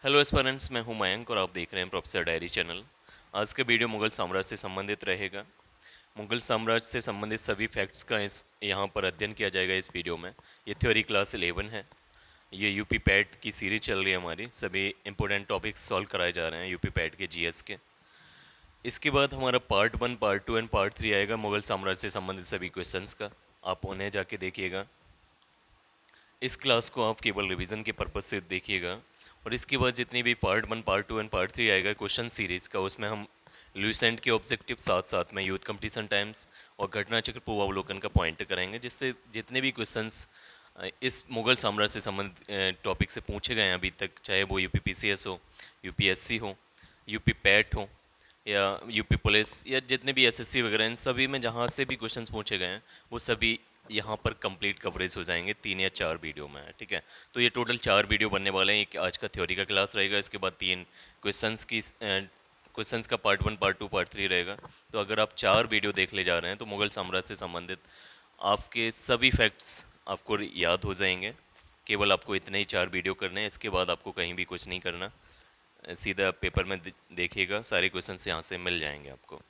Hello aspirants, मैं हूं मयंक और आप देख रहे हैं प्रोफेसर डायरी चैनल। आज का वीडियो मुगल साम्राज्य से संबंधित रहेगा। मुगल साम्राज्य से संबंधित सभी फैक्ट्स का इस यहाँ पर अध्ययन किया जाएगा इस वीडियो में। ये थ्योरी क्लास 11 है। ये यूपी पैट की सीरीज चल रही है हमारी। सभी इंपॉर्टेंट टॉपिक्स सॉल्व कराए जा रहे हैं यूपी पैट के जीएस के। इसके बाद हमारा पार्ट 1, पार्ट 2 एंड पार्ट 3 आएगा मुगल साम्राज्य से संबंधित सभी क्वेश्चंस का। आप उन्हें जाके देखिएगा। इस क्लास को आप केवल रिवीजन के पर्पज से देखिएगा। और इसके बाद जितनी भी पार्ट 1, पार्ट 2 एंड पार्ट 3 आएगा क्वेश्चन सीरीज का, उसमें हम लुसेंट के ऑब्जेक्टिव साथ साथ में यूथ कंपटीशन टाइम्स और घटना चक्र पूर्वावलोकन का पॉइंट करेंगे, जिससे जितने भी क्वेश्चंस इस मुगल साम्राज्य से संबंधित टॉपिक से पूछे गए हैं अभी तक, चाहे वो यूपीपीसीएस हो, यूपीएससी हो, यूपी पैट हो या यूपी पुलिस या जितने भी एसएससी वगैरह, इन सभी में जहाँ से भी क्वेश्चंस पूछे गए हैं वो सभी यहाँ पर कंप्लीट कवरेज हो जाएंगे 3 या 4 वीडियो में। ठीक है, तो ये टोटल 4 वीडियो बनने वाले हैं। एक आज का थ्योरी का क्लास रहेगा, इसके बाद 3 क्वेश्चंस का पार्ट 1, पार्ट 2, पार्ट 3 रहेगा। तो अगर आप 4 वीडियो देख ले जा रहे हैं तो मुगल साम्राज्य से संबंधित आपके सभी फैक्ट्स आपको याद हो जाएंगे। केवल आपको इतने ही 4 वीडियो करने हैं, इसके बाद आपको कहीं भी कुछ नहीं करना। सीधा पेपर में देखिएगा, सारे क्वेश्चंस यहाँ से मिल जाएंगे आपको।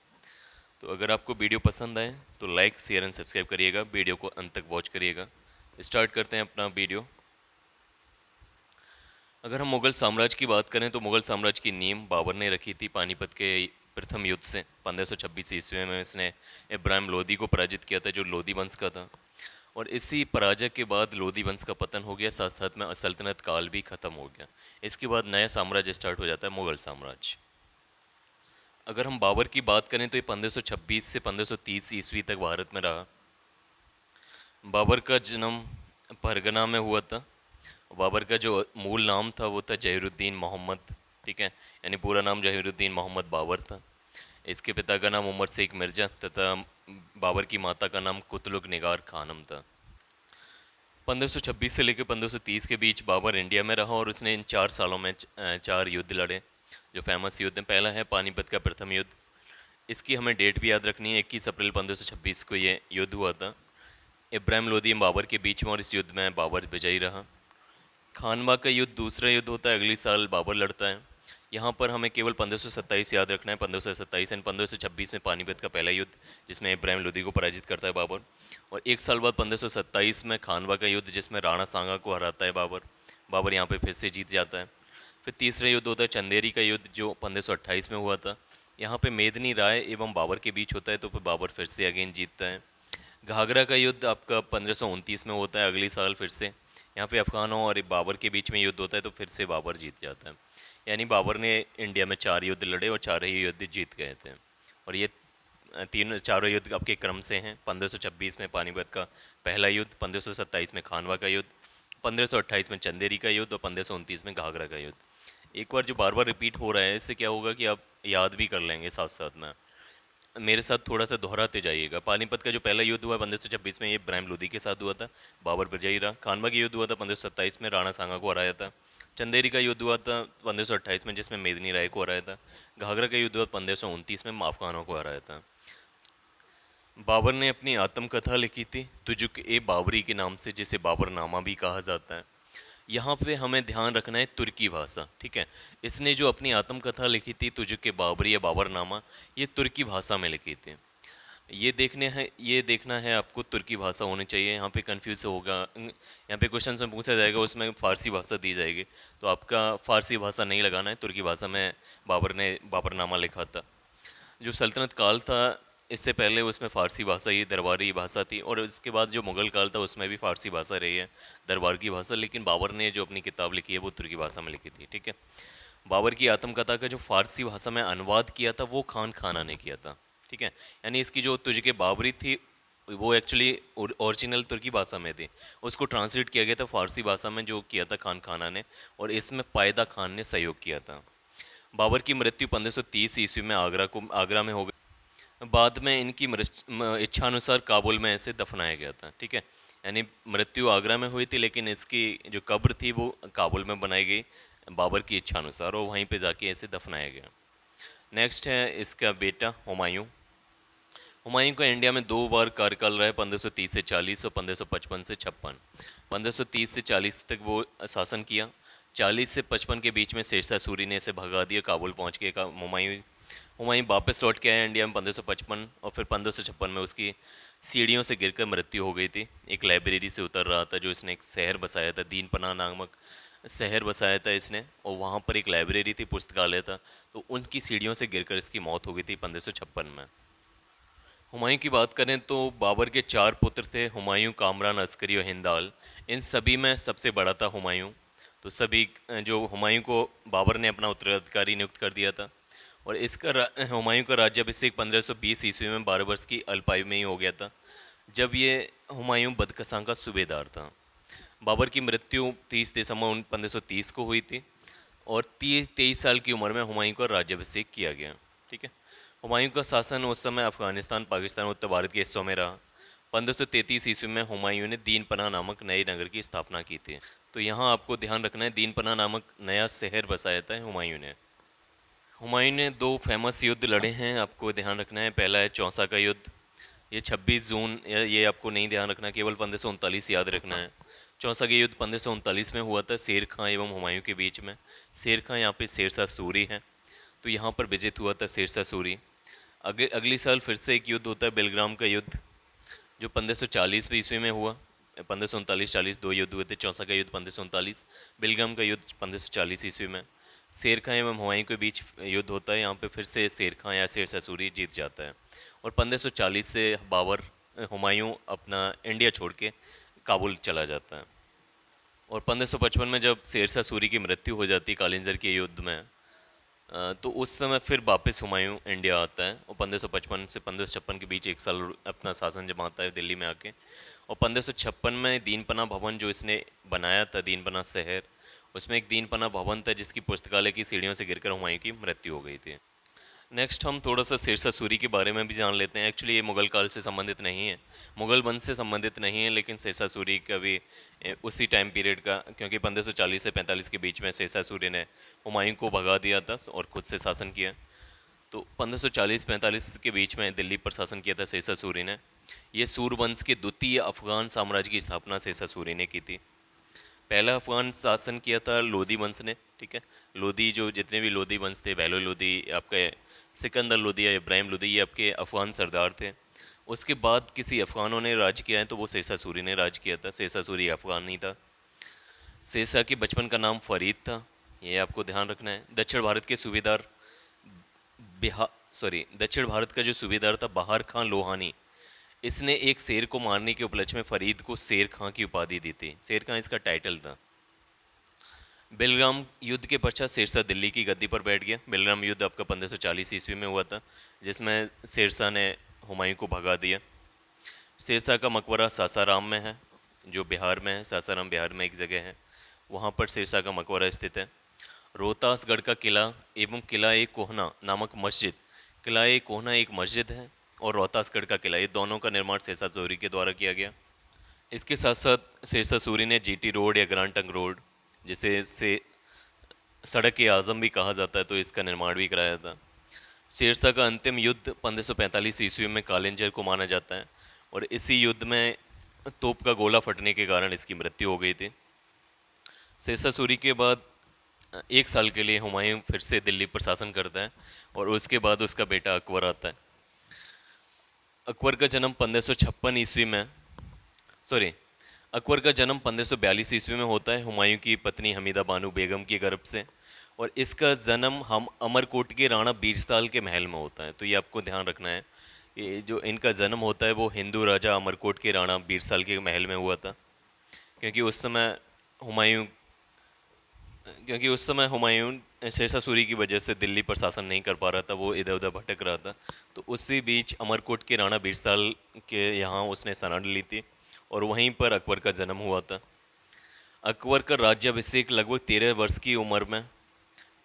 तो अगर आपको वीडियो पसंद आए तो लाइक, शेयर एंड सब्सक्राइब करिएगा। वीडियो को अंत तक वॉच करिएगा। स्टार्ट करते हैं अपना वीडियो। अगर हम मुगल साम्राज्य की बात करें तो मुगल साम्राज्य की नींव बाबर ने रखी थी पानीपत के प्रथम युद्ध से। 1526 ईस्वी में इसने इब्राहिम लोदी को पराजित किया था, जो लोदी वंश का था। और इसी पराजय के बाद लोदी वंश का पतन हो गया, साथ साथ में सल्तनत काल भी खत्म हो गया। इसके बाद नया साम्राज्य स्टार्ट हो जाता है, मुगल साम्राज्य। अगर हम बाबर की बात करें तो ये 1526 से 1530 ईस्वी तक भारत में रहा। बाबर का जन्म परगना में हुआ था। बाबर का जो मूल नाम था वो था जहीरुद्दीन मोहम्मद। ठीक है, यानी पूरा नाम जहीरुद्दीन मोहम्मद बाबर था। इसके पिता का नाम उमर शेख मिर्जा तथा बाबर की माता का नाम कुतलुग निगार खानम था। 1526 से लेकर 1530 के बीच बाबर इंडिया में रहा और उसने इन 4 सालों में 4 युद्ध लड़े, जो फेमस युद्ध हैं। पहला है पानीपत का प्रथम युद्ध। इसकी हमें डेट भी याद रखनी है, 21 अप्रैल 1526 को ये युद्ध हुआ था इब्राहिम लोदी और बाबर के बीच में, और इस युद्ध में बाबर विजयी रहा। खानवा का युद्ध दूसरा युद्ध होता है, अगले साल बाबर लड़ता है। यहाँ पर हमें केवल 1527 याद रखना है। 1527 एंड 1526 में पानीपत का पहला युद्ध, जिसमें इब्राहिम लोदी को पराजित करता है बाबर। और एक साल बाद 1527 में खानवा का युद्ध, जिसमें राणा सांगा को हराता है बाबर। बाबर यहाँ पे फिर से जीत जाता है। फिर तीसरा युद्ध होता है चंदेरी का युद्ध, जो 1528 में हुआ था। यहाँ पे मेदनी राय एवं बाबर के बीच होता है, तो फिर बाबर फिर से अगेन जीतता है। घाघरा का युद्ध आपका 1529 में होता है, अगले साल फिर से। यहाँ पे अफगानों और बाबर के बीच में युद्ध होता है, तो फिर से बाबर जीत जाता है। यानी बाबर ने इंडिया में 4 युद्ध लड़े और 4 ही युद्ध जीत गए थे। और ये तीन चारों युद्ध आपके क्रम से हैं। 1526 में पानीपत का पहला युद्ध, 1527 में खानवा का युद्ध, 1528 में चंदेरी का युद्ध और 1529 में घाघरा का युद्ध। एक बार जो बार बार रिपीट हो रहा है, इससे क्या होगा कि आप याद भी कर लेंगे साथ साथ में। मेरे साथ थोड़ा सा दोहराते जाइएगा। पानीपत का जो पहला युद्ध हुआ 1526 में, ये इब्राहिम लोदी के साथ हुआ था, बाबर विजयी रहा। खानवा का युद्ध हुआ था 1527 में, राणा सांगा को हराया था। चंदेरी का युद्ध हुआ था 1528 में, जिसमें मेदनी राय को हराया था। घाघरा का युद्ध हुआ 1529 में, अफगानों को हराया था। बाबर ने अपनी आत्मकथा लिखी थी तुजुक ए बाबरी के नाम से, जिसे बाबरनामा भी कहा जाता है। यहाँ पे हमें ध्यान रखना है तुर्की भाषा। ठीक है, इसने जो अपनी आत्मकथा लिखी थी तुजुक ए बाबरी या बाबरनामा, ये तुर्की भाषा में लिखी थी। ये देखना है आपको, तुर्की भाषा होनी चाहिए। यहाँ पे कंफ्यूज होगा, यहाँ पे क्वेश्चन में पूछा जाएगा, उसमें फ़ारसी भाषा दी जाएगी, तो आपका फ़ारसी भाषा नहीं लगाना है। तुर्की भाषा में बाबर ने बाबरनामा लिखा था। जो सल्तनत काल था इससे पहले, उसमें फ़ारसी भाषा ही दरबारी भाषा थी, और इसके बाद जो मुग़ल काल था उसमें भी फ़ारसी भाषा रही है, दरबार की भाषा। लेकिन बाबर ने जो अपनी किताब लिखी है वो तुर्की भाषा में लिखी थी। ठीक है, बाबर की आत्मकथा का जो फ़ारसी भाषा में अनुवाद किया था वो खान खाना ने किया था। ठीक है, यानी इसकी जो तुझके बाबरी थी वो एक्चुअली ओरिजिनल तुर्की भाषा में थी, उसको ट्रांसलेट किया गया था फ़ारसी भाषा में, जो किया था खान खाना ने, और इसमें पायदा खान ने सहयोग किया था। बाबर की मृत्यु 1530 ईस्वी में आगरा में हो गई। बाद में इनकी इच्छानुसार काबुल में ऐसे दफनाया गया था। ठीक है, यानी मृत्यु आगरा में हुई थी, लेकिन इसकी जो कब्र थी वो काबुल में बनाई गई बाबर की इच्छानुसार, और वहीं पे जाके ऐसे दफनाया गया। नेक्स्ट है इसका बेटा हुमायूं। हुमायूं का इंडिया में 2 बार कार्यकाल रहा है, 1530 से 40 और 1555 से 56। 1530 से 40 तक वो शासन किया। 40 से 55 के बीच में शेरशाह सूरी ने इसे भगा दिया, काबुल पहुंच के हुमायूं हुमायूं वापस लौट के आया इंडिया में 1555, और फिर 1556 में उसकी सीढ़ियों से गिरकर मृत्यु हो गई थी। एक लाइब्रेरी से उतर रहा था, जो इसने एक शहर बसाया था, दीन पनाह नामक शहर बसाया था इसने, और वहाँ पर एक लाइब्रेरी थी, पुस्तकालय था, तो उनकी सीढ़ियों से गिरकर इसकी मौत हो गई थी 1556 में। हुमायूं की बात करें तो बाबर के 4 पुत्र थे, हुमायूं, कामरान, अस्करी और हिंदाल। इन सभी में सबसे बड़ा था हुमायूं। तो सभी जो हुमायूं को बाबर ने अपना उत्तराधिकारी नियुक्त कर दिया था, और हुमायूं का राज्याभिषेक 1520 ईस्वी में 12 वर्ष की अल्पायु में ही हो गया था, जब ये हुमायूं बदकसां का सूबेदार था। बाबर की मृत्यु 30 दिसंबर 1530 को हुई थी, और 23 साल की उम्र में हुमायूं का राज्याभिषेक किया गया। ठीक है। हुमायूं का शासन उस समय अफगानिस्तान, पाकिस्तान और उत्तर भारत के हिस्सों में रहा। 1533 ईस्वी में हुमायूं ने दीन पनाह नामक नए नगर की स्थापना की थी। तो यहाँ आपको ध्यान रखना है, दीन पनाह नामक नया शहर बसाया था हुमायूं ने। हुमायूं ने 2 फेमस युद्ध लड़े हैं, आपको ध्यान रखना है। पहला है चौसा का युद्ध, ये 26 जून, ये आपको नहीं ध्यान रखना, केवल 1539 याद रखना है। चौसा का युद्ध 1539 में हुआ था शेर खां एवं हुमायूं के बीच में। शेर खां यहाँ पे शेरशाह सूरी है, तो यहाँ पर विजित हुआ था शेरशाह सूरी। अगली साल फिर से एक युद्ध होता है, बेलग्राम का युद्ध, जो 1540 ईस्वी में हुआ। 1539-40 2 युद्ध हुए थे। चौसा का युद्ध 1539, बेलग्राम का युद्ध 1540 ईस्वी में। शेर खां एवं हुमायूं के बीच युद्ध होता है, यहाँ पे फिर से शेर खां या शेरशाह सूरी जीत जाता है, और 1540 से बाबर हुमायूं अपना इंडिया छोड़ के काबुल चला जाता है। और 1555 में जब शेरशाह सूरी की मृत्यु हो जाती है कालिंजर के युद्ध में, तो उस समय फिर वापस हुमायूं इंडिया आता है, और 1555 से 1556 के बीच 1 साल अपना शासन जमाता है दिल्ली में आके। और 1556 में दीन पनाह भवन जो इसने बनाया था, दीन पनाह शहर, उसमें एक दीन पनाह भवन था जिसकी पुस्तकालय की सीढ़ियों से गिरकर हुमायूं की मृत्यु हो गई थी। नेक्स्ट हम थोड़ा सा शेरशाह सूरी के बारे में भी जान लेते हैं। एक्चुअली ये मुगल काल से संबंधित नहीं है, मुगल वंश से संबंधित नहीं है, लेकिन शेरशाह सूरी का भी उसी टाइम पीरियड का, क्योंकि 1540 से 45 के बीच में शेरशाह सूरी ने हुमायूं को भगा दिया था और खुद से शासन किया। तो 1540-45 के बीच में दिल्ली पर शासन किया था शेरशाह सूरी ने। ये सूरवंश के द्वितीय अफगान साम्राज्य की स्थापना शेरशाह सूरी ने की थी। पहला अफगान शासन किया था लोधी वंश ने। ठीक है। लोधी, जो जितने भी लोधी वंश थे, बहलोल लोधी, आपके सिकंदर लोधी या इब्राहिम लोधी, ये आपके अफगान सरदार थे। उसके बाद किसी अफगानों ने राज किया है, तो वो शेरशाह सूरी ने राज किया था। शेरशाह सूरी अफगान नहीं था। शेरशाह के बचपन का नाम फरीद था, ये आपको ध्यान रखना है। दक्षिण भारत के सूबेदार दक्षिण भारत का जो सूबेदार था बहार खां लोहानी, इसने एक शेर को मारने के उपलक्ष्य में फरीद को शेर खां की उपाधि दी थी। शेर खां इसका टाइटल था। बेलग्राम युद्ध के पश्चात शेरशाह दिल्ली की गद्दी पर बैठ गया। बेलग्राम युद्ध आपका 1540 ईस्वी में हुआ था, जिसमें शेरशाह ने हुमायूं को भगा दिया। शेरशाह का मकबरा सासाराम में है, जो बिहार में है। सासाराम बिहार में एक जगह है, वहाँ पर शेरशाह का मकबरा स्थित है। रोहतासगढ़ का किला एवं किला-ए कोहना नामक मस्जिद, किला-ए कोहना एक मस्जिद है, और रोहतासगढ़ का किला, ये दोनों का निर्माण शेरशाह सूरी के द्वारा किया गया। इसके साथ साथ शेरशाह सूरी ने जीटी रोड या ग्रांड ट्रंक रोड, जिसे से सड़क ए आज़म भी कहा जाता है, तो इसका निर्माण भी कराया था। शेरशाह का अंतिम युद्ध 1545 ईस्वी में कालिंजर को माना जाता है, और इसी युद्ध में तोप का गोला फटने के कारण इसकी मृत्यु हो गई थी। शेरशाह सूरी के बाद 1 साल के लिए हुमायूं फिर से दिल्ली पर शासन करता है, और उसके बाद उसका बेटा अकबर आता है। अकबर का जन्म 1556 ईस्वी में अकबर का जन्म 1542 ईस्वी में होता है, हुमायूं की पत्नी हमीदा बानो बेगम के गर्भ से, और इसका जन्म हम अमरकोट के राणा बीरसाल के महल में होता है। तो ये आपको ध्यान रखना है, ये जो इनका जन्म होता है वो हिंदू राजा अमरकोट के राणा बीरसाल के महल में हुआ था, क्योंकि उस समय हुमायूं शेरशाह सूरी की वजह से दिल्ली पर शासन नहीं कर पा रहा था, वो इधर उधर भटक रहा था। तो उसी बीच अमरकोट के राणा बीरसाल के यहाँ उसने शरण ली थी, और वहीं पर अकबर का जन्म हुआ था। अकबर का राज्याभिषेक लगभग 13 वर्ष की उम्र में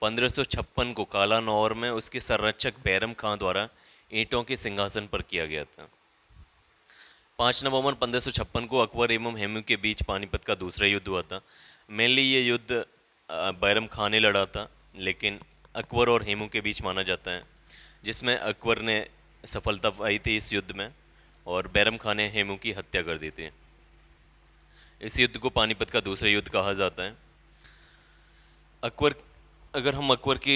1556 को कालानौर में उसके संरक्षक बैरम खां द्वारा ईंटों के सिंहासन पर किया गया था। 5 नवंबर 1556 को अकबर एवं हुमायूं के बीच पानीपत का दूसरा युद्ध हुआ था। मेनली ये युद्ध बैरम खां ने लड़ा था, लेकिन अकबर और हुमायूं के बीच माना जाता है, जिसमें अकबर ने सफलता पाई थी इस युद्ध में, और बैरम खां ने हुमायूं की हत्या कर दी थी। इस युद्ध को पानीपत का दूसरा युद्ध कहा जाता है। अकबर, अगर हम अकबर के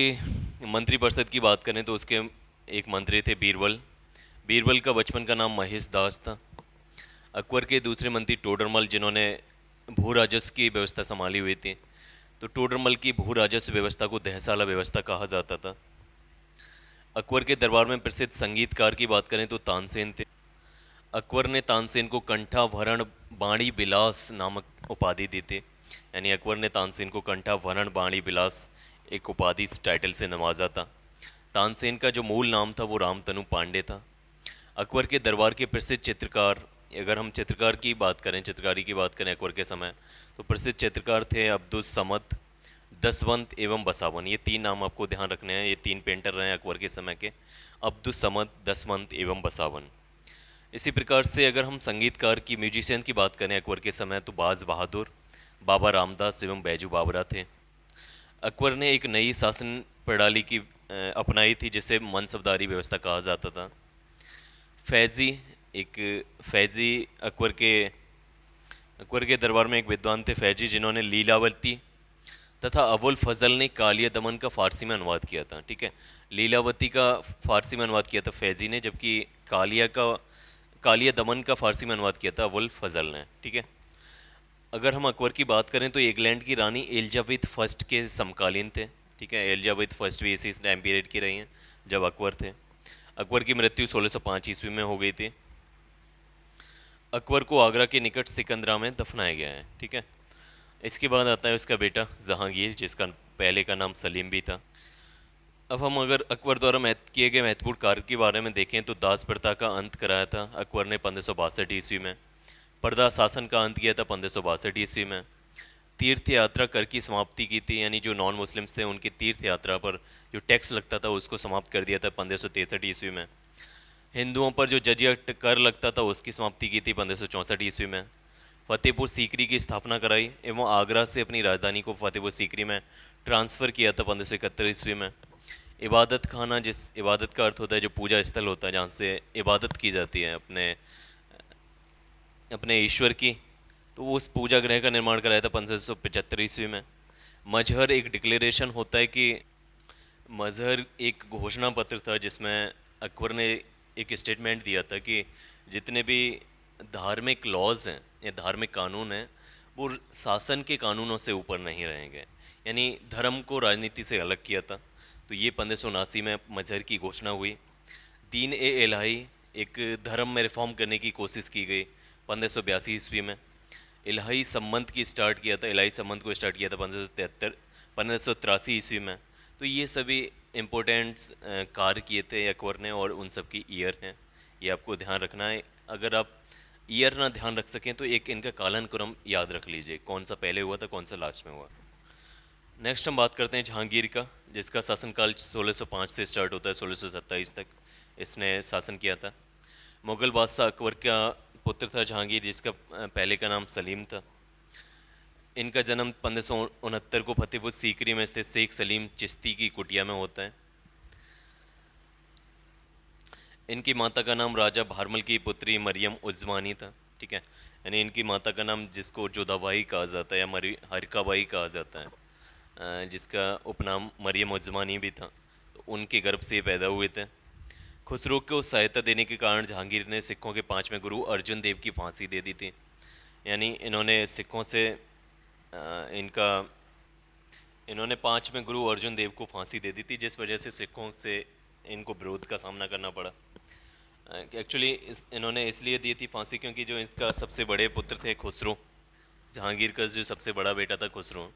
मंत्रिपरिषद की बात करें तो उसके एक मंत्री थे बीरबल। बीरबल का बचपन का नाम महेश दास था। अकबर के दूसरे मंत्री टोडरमल, जिन्होंने भू राजस्व की व्यवस्था संभाली हुई थी, तो टोडरमल की भू राजस्व व्यवस्था को दहसाला व्यवस्था कहा जाता था। अकबर के दरबार में प्रसिद्ध संगीतकार की बात करें तो तानसेन थे। अकबर ने तानसेन को कंठाभरण बाणी बिलास नामक उपाधि दी थी। यानी अकबर ने तानसेन को कंठाभरण बाणी बिलास एक उपाधि, इस टाइटल से नवाजा था। तानसेन का जो मूल नाम था वो रामतनु पांडे था। अकबर के दरबार के प्रसिद्ध चित्रकार, अगर हम चित्रकार की बात करें, चित्रकारी की बात करें अकबर के समय, तो प्रसिद्ध चित्रकार थे अब्दुस समद, दसवंत एवं बसावन। ये तीन नाम आपको ध्यान रखने हैं। ये तीन पेंटर रहे अकबर के समय के, अब्दुस समद, दसवंत एवं बसावन। इसी प्रकार से अगर हम संगीतकार की, म्यूजिशियन की बात करें अकबर के समय, तो बाज बहादुर, बाबा रामदास एवं बैजू बावरा थे। अकबर ने एक नई शासन प्रणाली की अपनाई थी, जिसे मनसबदारी व्यवस्था कहा जाता था। फैजी, एक फैजी अकबर के दरबार में एक विद्वान थे फैजी, जिन्होंने लीलावती तथा अबुल फजल ने कालिया दमन का फारसी में अनुवाद किया था। ठीक है, लीलावती का फारसी में अनुवाद किया था फैजी ने, जबकि कालिया दमन का फारसी में अनुवाद किया था अबुल फजल ने। ठीक है, अगर हम अकबर की बात करें तो इंग्लैंड की रानी एलिजाबेथ फर्स्ट के समकालीन थे। ठीक है, एलिजाबेथ फर्स्ट भी इसी टाइम पीरियड की रही हैं जब अकबर थे। अकबर की मृत्यु 1605 ईस्वी में हो गई थी। अकबर को आगरा के निकट सिकंदरा में दफनाया गया है। ठीक है, इसके बाद आता है उसका बेटा जहांगीर, जिसका पहले का नाम सलीम भी था। अब हम अगर अकबर द्वारा किए गए महत्वपूर्ण कार्य के बारे में देखें तो दास प्रथा का अंत कराया था अकबर ने 1562 ईस्वी में। पर्दा शासन का अंत किया था 1562 ईस्वी में। तीर्थ यात्रा कर की समाप्ति की थी, यानी जो नॉन मुस्लिम्स थे उनकी तीर्थ यात्रा पर जो टैक्स लगता था उसको समाप्त कर दिया था 1563 ईस्वी में। हिंदुओं पर जो जजिया कर लगता था उसकी समाप्ति की थी 1564 ईस्वी में। फतेहपुर सीकरी की स्थापना कराई एवं आगरा से अपनी राजधानी को फतेहपुर सीकरी में ट्रांसफ़र किया था 1571 ईस्वी में। इबादत खाना, जिस इबादत का अर्थ होता है जो पूजा स्थल होता है जहाँ से इबादत की जाती है अपने अपने ईश्वर की, तो वो उस पूजा गृह का निर्माण कराया था 1575 ईस्वी में। मजहर एक डिक्लेरेशन होता है कि मजहर एक घोषणा पत्र था जिसमें अकबर ने एक स्टेटमेंट दिया था कि जितने भी धार्मिक लॉज हैं या धार्मिक कानून हैं वो शासन के कानूनों से ऊपर नहीं रहेंगे, यानी धर्म को राजनीति से अलग किया था। तो ये 1579 में मजहर की घोषणा हुई। दीन ए इलाही, एक धर्म में रिफॉर्म करने की कोशिश की गई 1582 ईस्वी में। इलाही संबंध की स्टार्ट किया था, इलाही संबंध को स्टार्ट किया था 1583 ईस्वी में। तो ये सभी इम्पोर्टेंट्स कार्य किए थे अकबर ने और उन सब की ईयर हैं, ये आपको ध्यान रखना है। अगर आप ईयर ना ध्यान रख सकें तो एक इनका कालानुक्रम याद रख लीजिए, कौन सा पहले हुआ था कौन सा लास्ट में हुआ। नेक्स्ट हम बात करते हैं जहांगीर का, जिसका शासनकाल 1605 से स्टार्ट होता है 1627 तक इसने शासन किया था। मुगल बादशाह अकबर का पुत्र था जहांगीर, जिसका पहले का नाम सलीम था। इनका जन्म 1569 को फतेहपुर सीकरी में स्थित शेख सलीम चिश्ती की कुटिया में होता है। इनकी माता का नाम राजा भारमल की पुत्री मरियम उज़्मानी था। ठीक है, यानी इनकी माता का नाम जिसको जोधाबाई कहा जाता है या हरिकाबाई कहा जाता है, जिसका उपनाम मरियम उज़्मानी भी था, तो उनके गर्भ से पैदा हुए थे। खुसरो को सहायता देने के कारण जहांगीर ने सिखों के पांचवें गुरु अर्जुन देव की फांसी दे दी थी। यानी इन्होंने सिखों से इन्होंने पांचवें गुरु अर्जुन देव को फांसी दे दी थी, जिस वजह से सिखों से इनको विरोध का सामना करना पड़ा। एक्चुअली इन्होंने इसलिए दी थी फांसी क्योंकि जो इसका सबसे बड़े पुत्र थे खुसरो, जहांगीर का जो सबसे बड़ा बेटा था खुसरो,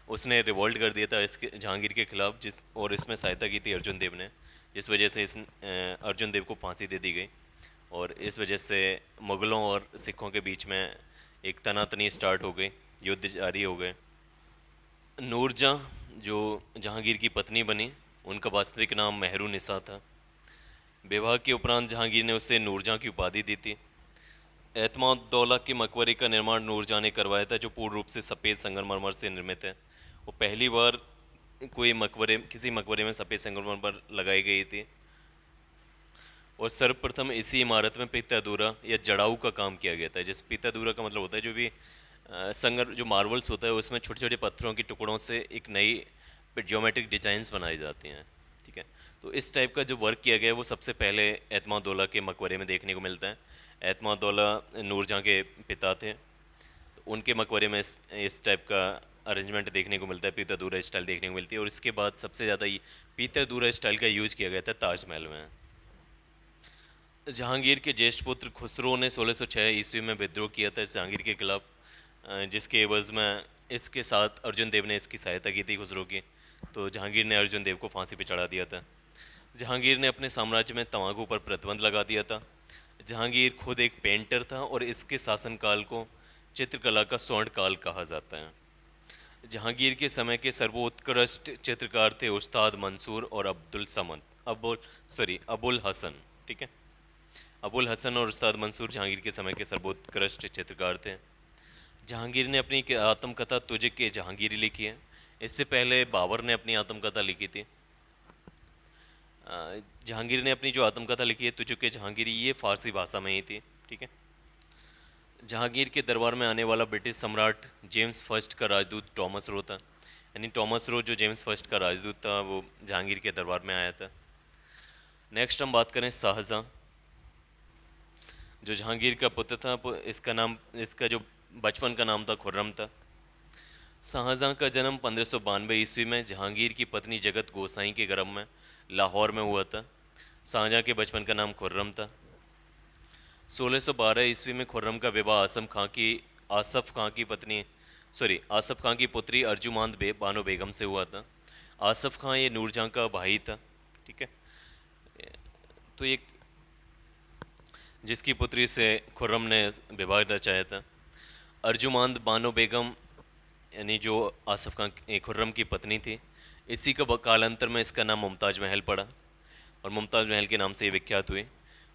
उसने रिवॉल्ट कर दिया था इसके जहांगीर के खिलाफ, और इसमें सहायता की थी अर्जुन देव ने, जिस वजह से अर्जुन देव को फांसी दे दी गई। और इस वजह से मुग़लों और सिखों के बीच में एक तनातनी स्टार्ट हो गई, युद्ध जारी हो गए। नूरजहाँ जो जहांगीर की पत्नी बनी, उनका वास्तविक नाम मेहरुनिसा था। विवाह के उपरांत जहांगीर ने उसे नूरजहाँ की उपाधि दी थी। एतमादुद्दौला के मकबरे का निर्माण नूरजहाँ ने करवाया था, जो पूर्ण रूप से सफ़ेद संगमरमर से निर्मित है। वो पहली बार किसी मकबरे में सफ़ेद संगमरमर लगाई गई थी। और सर्वप्रथम इसी इमारत में पीतादूरा या जड़ाऊ का काम किया गया था। जिस पीतादूरा का मतलब होता है जो भी जो मार्बल्स होता है उसमें छोटे छोटे पत्थरों के टुकड़ों से एक नई पे ज्योमेट्रिक डिज़ाइंस बनाई जाती हैं, ठीक है। तो इस टाइप का जो वर्क किया गया है वो सबसे पहले एतमादुल्ला के मकबरे में देखने को मिलता है। एतमादुल्ला नूरजहाँ के पिता थे, तो उनके मकबरे में इस टाइप का अरेंजमेंट देखने को मिलता है, पीतरदूरा स्टाइल देखने को मिलती है। और इसके बाद सबसे ज़्यादा पीतरदूरा स्टाइल का यूज किया गया था ताजमहल में। जहांगीर के ज्येष्ठ पुत्र खुसरो ने 1606 ईस्वी में विद्रोह किया था जहांगीर के खिलाफ, जिसके एवज में इसके साथ अर्जुन देव ने इसकी सहायता की थी खुसरो की। तो जहांगीर ने अर्जुन देव को फांसी पे चढ़ा दिया था। जहांगीर ने अपने साम्राज्य में तंबाकू पर प्रतिबंध लगा दिया था। जहांगीर खुद एक पेंटर था और इसके शासनकाल को चित्रकला का स्वर्ण काल कहा जाता है। जहांगीर के समय के सर्वोत्कृष्ट चित्रकार थे उस्ताद मंसूर और अबुल हसन, ठीक है। अबुल हसन और उस्ताद मंसूर जहांगीर के समय के सर्वोत्कृष्ट चित्रकार थे। जहांगीर ने अपनी आत्मकथा तुझे के जहांगीरी लिखी है। इससे पहले बाबर ने अपनी आत्मकथा लिखी थी। जहांगीर ने अपनी जो आत्मकथा लिखी है तुझे के जहांगीरी, ये फारसी भाषा में ही थी, ठीक है। जहांगीर के दरबार में आने वाला ब्रिटिश सम्राट जेम्स फर्स्ट का राजदूत टॉमस रो था। यानी टॉमस रो जो जेम्स फर्स्ट का राजदूत था वो जहांगीर के दरबार में आया था। नेक्स्ट हम बात करें शाहजहाँ, जो जहांगीर का पुत्र था। इसका जो बचपन का नाम था खुर्रम था। शाहजहाँ का जन्म 1592 ईस्वी में जहांगीर की पत्नी जगत गोसाई के गर्भ में लाहौर में हुआ था। शाहजहाँ के बचपन का नाम खुर्रम था। 1612 ईस्वी में खुर्रम का विवाह आसफ खां की पुत्री अर्जुमांद बानो बेगम से हुआ था। आसफ खां ये नूरजहाँ का भाई था, ठीक है। तो ये जिसकी पुत्री से खुर्रम ने विवाह रचाया था। अर्जुमांद बानो बेगम यानी जो आसफ खां खुर्रम की पत्नी थी, इसी का कालांतर में इसका नाम मुमताज़ महल पड़ा और मुमताज़ महल के नाम से ये विख्यात हुई।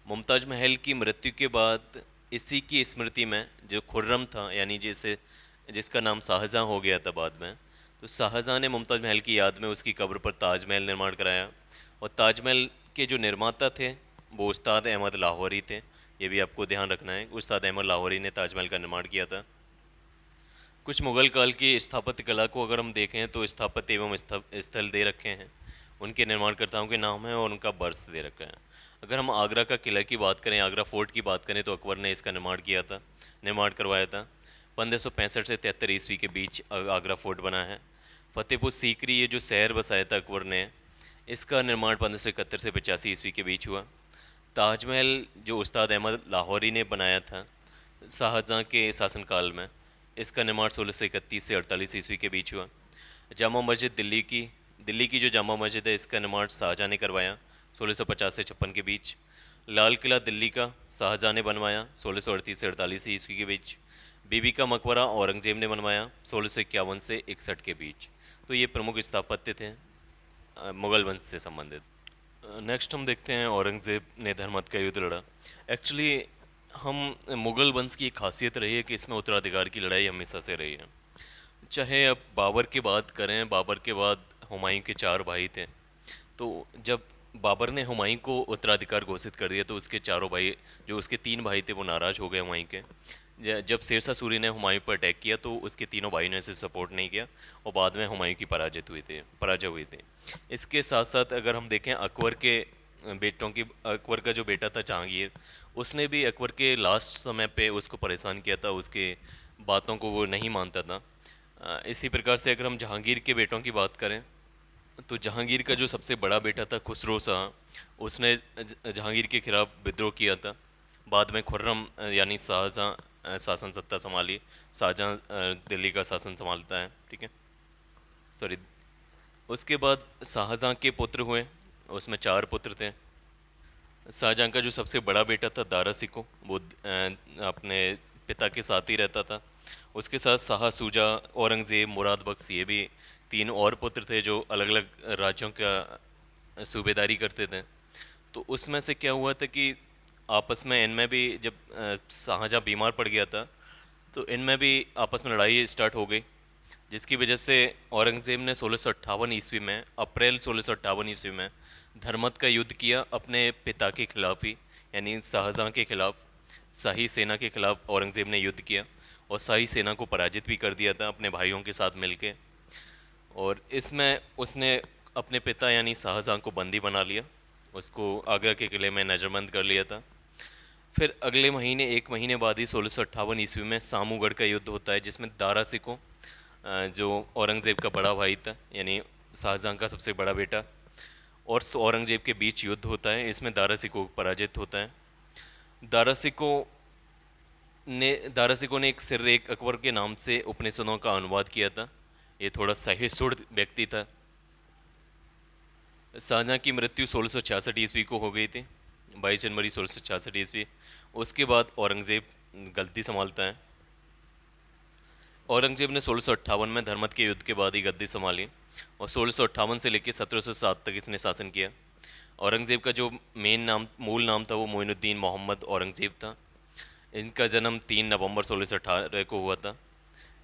मुमताज़ महल की मृत्यु के बाद इसी की स्मृति में जो खुर्रम था, यानी जिसका नाम शाहजहाँ हो गया था बाद में, तो शाहजहाँ ने मुमताज़ महल की याद में उसकी कब्र पर ताजमहल निर्माण कराया। और ताजमहल के जो निर्माता थे वो उस्ताद अहमद लाहौरी थे। ये भी आपको ध्यान रखना है, उस्ताद अहमद लाहौरी ने ताजमहल का निर्माण किया था। कुछ मुग़ल काल की स्थापत्य कला को अगर हम देखें तो स्थापत्य एवं स्थल दे रखे हैं, उनके निर्माणकर्ताओं के नाम हैं और उनका बर्स दे रखा है। अगर हम आगरा का किला की बात करें, आगरा फोर्ट की बात करें, तो अकबर ने इसका निर्माण करवाया था। 1565 से 73 ईस्वी के बीच आगरा फोर्ट बना है। फतेहपुर सीकरी, ये जो शहर बसाया था अकबर ने, इसका निर्माण 1571 से 85 ईस्वी के बीच हुआ। ताजमहल जो उस्ताद अहमद लाहौरी ने बनाया था शाहजहाँ के शासनकाल में, इसका निर्माण 1631 से 48 ईस्वी के बीच हुआ। जामा मस्जिद दिल्ली की जो जामा मस्जिद है, इसका निर्माण शाहजहाँ ने करवाया 1650 से 56 के बीच। लाल किला दिल्ली का शाहजहाँ ने बनवाया 1638 से 48 ईस्वी के बीच। बीबी का मकबरा औरंगजेब ने बनवाया 1651 से 61 के बीच। तो ये प्रमुख स्थापत्य थे मुग़ल वंश से संबंधित। नेक्स्ट हम देखते हैं औरंगज़ेब ने धर्मत का युद्ध लड़ा। एक्चुअली हम मुग़ल वंश की एक खासियत रही है कि इसमें उत्तराधिकार की लड़ाई हमेशा से रही है। चाहे अब बाबर की बात करें, बाबर के बाद हुमायूं के 4 भाई थे। तो जब बाबर ने हुमायूं को उत्तराधिकार घोषित कर दिया तो उसके चारों भाई, जो उसके 3 भाई थे, वो नाराज़ हो गए हुमायूं के। जब शेरशाह सूरी ने हुमायूं पर अटैक किया तो उसके तीनों भाइयों ने इसे सपोर्ट नहीं किया और बाद में हुमायूं की पराजय हुई थी। इसके साथ साथ अगर हम देखें अकबर का जो बेटा था जहांगीर, उसने भी अकबर के लास्ट समय पे उसको परेशान किया था, उसके बातों को वो नहीं मानता था। इसी प्रकार से अगर हम जहांगीर के बेटों की बात करें तो जहांगीर का जो सबसे बड़ा बेटा था खुसरो शाह, उसने जहांगीर के खिलाफ विद्रोह किया था। बाद में खुर्रम यानी शाहजहाँ शासन सत्ता संभाली। शाहजहाँ दिल्ली का शासन संभालता है, ठीक है। सॉरी, उसके बाद शाहजहाँ के पुत्र हुए, उसमें 4 पुत्र थे। शाहजहाँ का जो सबसे बड़ा बेटा था दारा सिको, वो अपने पिता के साथ ही रहता था। उसके साथ शाह सूजा, औरंगज़ेब, मुराद बख्श, ये भी 3 और पुत्र थे जो अलग अलग राज्यों का सूबेदारी करते थे। तो उसमें से क्या हुआ था कि आपस में इनमें भी जब शाहजहाँ बीमार पड़ गया था तो इनमें भी आपस में लड़ाई स्टार्ट हो गई, जिसकी वजह से औरंगज़ेब ने 1658 ईस्वी में, अप्रैल 1658 ईस्वी में धर्मत का युद्ध किया अपने पिता के खिलाफ ही, यानी शाहजहाँ के खिलाफ। शाही सेना के खिलाफ औरंगज़ेब ने युद्ध किया और शाही सेना को पराजित भी कर दिया था अपने भाइयों के साथ मिलके। और इसमें उसने अपने पिता यानी शाहजहां को बंदी बना लिया, उसको आगरा के किले में नज़रबंद कर लिया था। फिर अगले महीने 1 महीने बाद ही 1658 ईस्वी में सामूगढ़ का युद्ध होता है, जिसमें दारा सिकों जो औरंगज़ेब का बड़ा भाई था यानी शाहजहां का सबसे बड़ा बेटा, और औरंगज़ेब के बीच युद्ध होता है। इसमें दारा सिकों पराजित होता है। दारा सिकों दारा सिकों ने एक अकबर के नाम से उपनिषदों का अनुवाद किया था। ये थोड़ा सहिष्णु व्यक्ति था। शाहजहां की मृत्यु 1666 ईस्वी को हो गई थी, 22 जनवरी 1666 ईस्वी। उसके बाद औरंगज़ेब गद्दी संभालता है। औरंगज़ेब ने 1658 में धर्मत के युद्ध के बाद ही गद्दी संभाली और 1658 से लेकर 1707 तक इसने शासन किया। औरंगज़ेब का जो मूल नाम था वो मोइनुद्दीन मोहम्मद औरंगज़ेब था। इनका जन्म 3 नवंबर 1618 को हुआ था।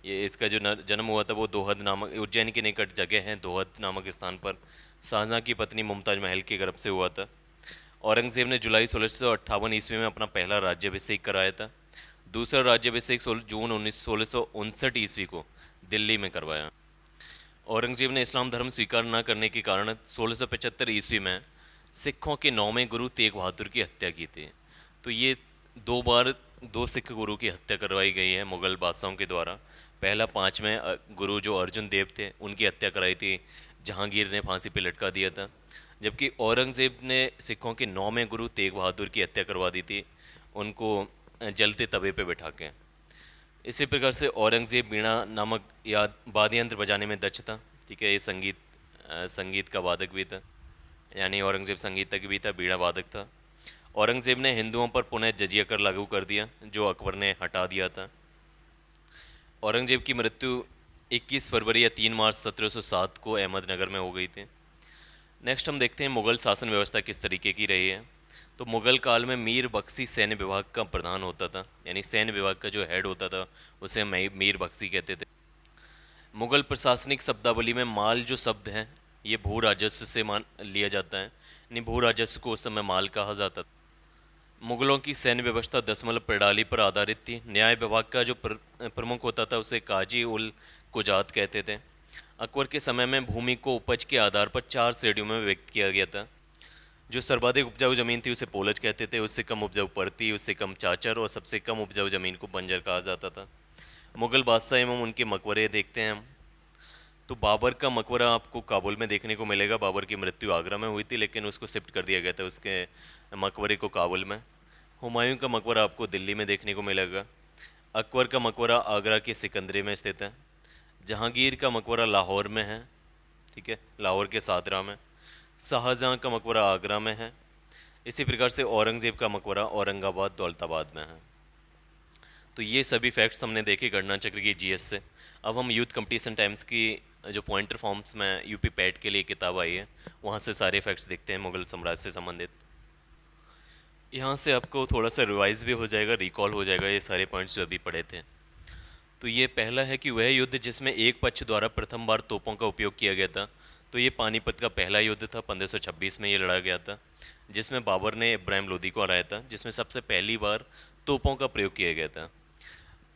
ये इसका जो जन्म हुआ था वो दोहद नामक उज्जैन के निकट जगह है, दोहद नामक स्थान पर शाहजहां की पत्नी मुमताज महल के गर्भ से हुआ था। औरंगज़ेब ने जुलाई 1658 ईस्वी में अपना पहला राज्याभिषेक कराया था। दूसरा राज्याभिषेक जून 1659 ईस्वी को दिल्ली में करवाया। औरंगज़ेब ने इस्लाम धर्म स्वीकार न करने के कारण 1675 ईस्वी में सिखों के 9वें गुरु तेग बहादुर की हत्या की थी। तो ये 2 बार 2 सिख गुरु की हत्या करवाई गई है मुग़ल बादशाहों के द्वारा। पहला 5वें गुरु जो अर्जुन देव थे उनकी हत्या कराई थी, जहांगीर ने फांसी पे लटका दिया था। जबकि औरंगज़ेब ने सिखों के 9वें गुरु तेग बहादुर की हत्या करवा दी थी, उनको जलते तवे पे बिठा के। इसी प्रकार से औरंगज़ेब बीणा नामक या वाद्य यंत्र बजाने में दक्ष था। ठीक है, ये संगीत का वादक भी था, यानी औरंगज़ेब संगीतज्ञ भी था, बीणा वादक था। औरंगज़ेब ने हिंदुओं पर पुनः जजिया कर लागू कर दिया, जो अकबर ने हटा दिया था। औरंगज़ेब की मृत्यु 21 फरवरी या 3 मार्च 1707 को अहमदनगर में हो गई थी। नेक्स्ट हम देखते हैं मुग़ल शासन व्यवस्था किस तरीके की रही है। तो मुग़ल काल में मीर बख्शी सैन्य विभाग का प्रधान होता था, यानी सैन्य विभाग का जो हेड होता था उसे मीर बख्शी कहते थे। मुग़ल प्रशासनिक शब्दावली में माल जो शब्द है ये भू राजस्व से मान लिया जाता है, यानी भू राजस्व को उस समय माल कहा जाता था। मुग़लों की सैन्य व्यवस्था दशमलव प्रणाली पर आधारित थी। न्याय विभाग का जो प्रमुख होता था उसे काजी उल कुजात कहते थे। अकबर के समय में भूमि को उपज के आधार पर 4 श्रेणियों में व्यक्त किया गया था। जो सर्वाधिक उपजाऊ ज़मीन थी उसे पोलज कहते थे, उससे कम उपजाऊ परती, उससे कम चाचर और सबसे कम उपजाऊ ज़मीन को बंजर कहा जाता था। मुग़ल बादशाह एवं उनके मकबरे देखते हैं हम। तो बाबर का मकबरा आपको काबुल में देखने को मिलेगा। बाबर की मृत्यु आगरा में हुई थी, लेकिन उसको शिफ्ट कर दिया गया था उसके मकबरे को काबुल में। हुमायूं का मकबरा आपको दिल्ली में देखने को मिलेगा। अकबर का मकबरा आगरा के सिकंदरे में स्थित है। जहांगीर का मकबरा लाहौर में है, ठीक है, लाहौर के सादरा में। शाहजहां का मकबरा आगरा में है। इसी प्रकार से औरंगज़ेब का मकबरा औरंगाबाद दौलताबाद में है। तो ये सभी फैक्ट्स हमने देखे गणना चक्र की जीएस से। अब हम यूथ कंपटीशन टाइम्स की जो पॉइंटर फॉर्म्स में यूपी पैट के लिए किताब आई है वहाँ से सारे फैक्ट्स देखते हैं मुग़ल साम्राज्य से संबंधित। यहाँ से आपको थोड़ा सा रिवाइज भी हो जाएगा, रिकॉल हो जाएगा ये सारे पॉइंट्स जो अभी पढ़े थे। तो ये पहला है कि वह युद्ध जिसमें एक पक्ष द्वारा प्रथम बार तोपों का उपयोग किया गया था। तो ये पानीपत का पहला युद्ध था, 1526 में ये लड़ा गया था, जिसमें बाबर ने इब्राहिम लोदी को हराया था, जिसमें सबसे पहली बार तोपों का प्रयोग किया गया था।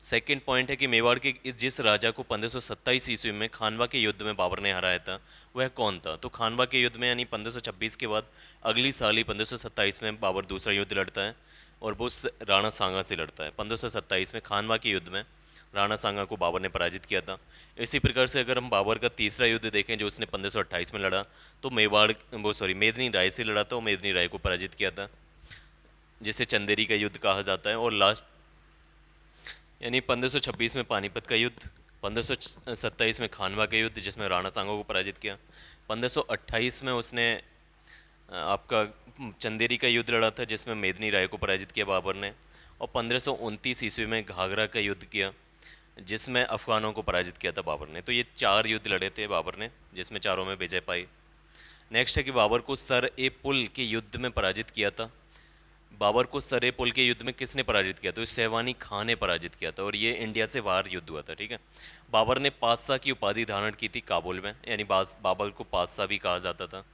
सेकंड पॉइंट है कि मेवाड़ के जिस राजा को 1527 ईस्वी में खानवा के युद्ध में बाबर ने हराया था वह कौन था। तो खानवा के युद्ध में यानी 1526 के बाद अगली साल ही 1527 में बाबर दूसरा युद्ध लड़ता है और वो राणा सांगा से लड़ता है। 1527 में खानवा के युद्ध में राणा सांगा को बाबर ने पराजित किया था। इसी प्रकार से अगर हम बाबर का तीसरा युद्ध देखें जो उसने 1528 में लड़ा, तो मेदिनी राय से लड़ा था और मेदिनी राय को पराजित किया था, जिसे चंदेरी का युद्ध कहा जाता है। और लास्ट यानी 1526 में पानीपत का युद्ध, 1527 में खानवा का युद्ध जिसमें राणा सांगा को पराजित किया, 1528 में उसने आपका चंदेरी का युद्ध लड़ा था जिसमें मेदिनी राय को पराजित किया बाबर ने, और 1529 ईस्वी में घाघरा का युद्ध किया जिसमें अफगानों को पराजित किया था बाबर ने। तो ये 4 युद्ध लड़े थे बाबर ने, जिसमें चारों में विजय पाई। नेक्स्ट है कि बाबर को सर ए पुल के युद्ध में पराजित किया था। बाबर को सर ए पुल के युद्ध में किसने पराजित किया? तो सैवानी खां ने पराजित किया था और ये इंडिया से बाहर युद्ध हुआ था। ठीक है, बाबर ने पातशाह की उपाधि धारण की थी काबुल में, यानी बाबर को पातशाह भी कहा जाता था।